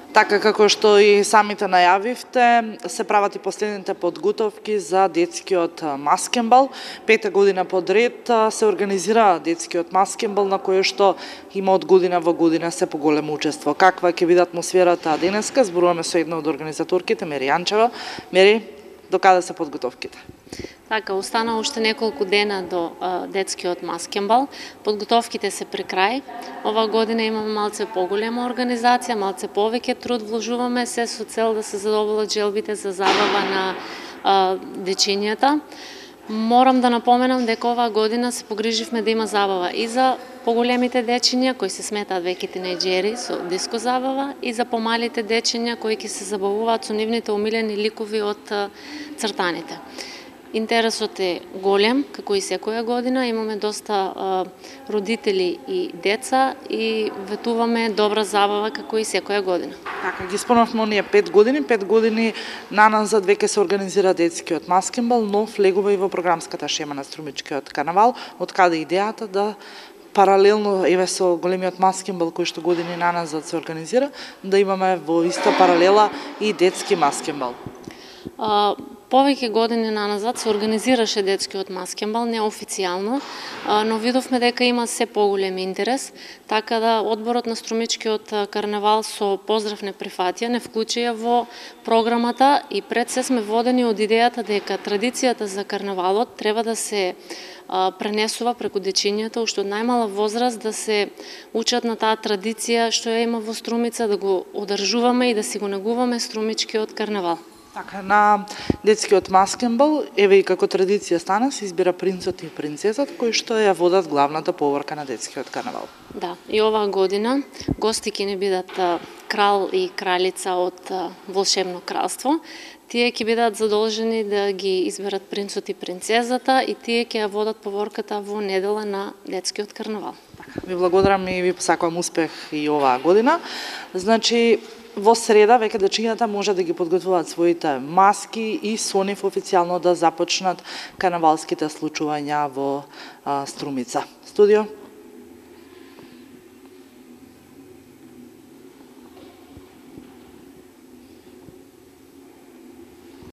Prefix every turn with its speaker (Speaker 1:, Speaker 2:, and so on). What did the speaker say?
Speaker 1: Така како што и самите најавивте, се прават и последните подготовки за детскиот маскенбал. 5-та година подред се организира детскиот маскенбал, на кој што има од година во година се поголемо учество. Каква ќе биде атмосферата денеска? Зборуваме со една од организаторките, Мери Јанчева. Мери, докаде се подготовките?
Speaker 2: Така, остана уште неколку дена до детскиот маскенбал. Подготовките се при крај. Ова година имаме малце поголема организација, малце повеќе труд вложуваме, се со цел да се задоволат желбите за забава на дечињата. Морам да напоменам дека оваа година се погриживме да има забава и за поголемите дечиња кои се сметаат веќе тинејџери со диско забава и за помалите дечиња кои ќе се забавуваат со нивните омилени ликови од цртаните. Интересот е голем, како и секоја година, имаме доста родители и деца и ветуваме добра забава како и секоја година.
Speaker 1: Така, ги спомнавме оние 5 години, 5 години наназад веќе се организира детскиот маскенбал, но влегува и во програмската шема на Струмичкиот карнавал, од каде идејата да паралелно еве со големиот маскенбал кој што години наназад се организира, да имаме во иста паралела и детски маскенбал.
Speaker 2: Повеќе години наназад се организираше детскиот маскенбал неофицијално, но видовме дека има се поголем интерес, така да одборот на Струмичкиот карнавал со поздрав не прифатија, не вклучија во програмата и пред се сме водени од идејата дека традицијата за карнавалот треба да се пренесува преку дечињата уште од најмала возраст, да се учат на таа традиција што ја има во Струмица, да го одржуваме и да си го негуваме Струмичкиот карнавал.
Speaker 1: Така, на детскиот маскенбал, еве и како традиција стана, се избира принцот и принцесата кои што ја водат главната поворка на детскиот карнавал.
Speaker 2: Да, и оваа година гости ќе ни бидат крал и кралица од Волшебно кралство. Тие ќе бидат задолжени да ги изберат принцот и принцезата и тие ќе ја водат поворката во недела на детскиот карнавал.
Speaker 1: Така, ви благодарам и ви посакувам успех и оваа година. Значи, во среда веќе дечињата може да ги подготвуваат своите маски и со нив официјално да започнат карнавалските случувања во Струмица. Студио.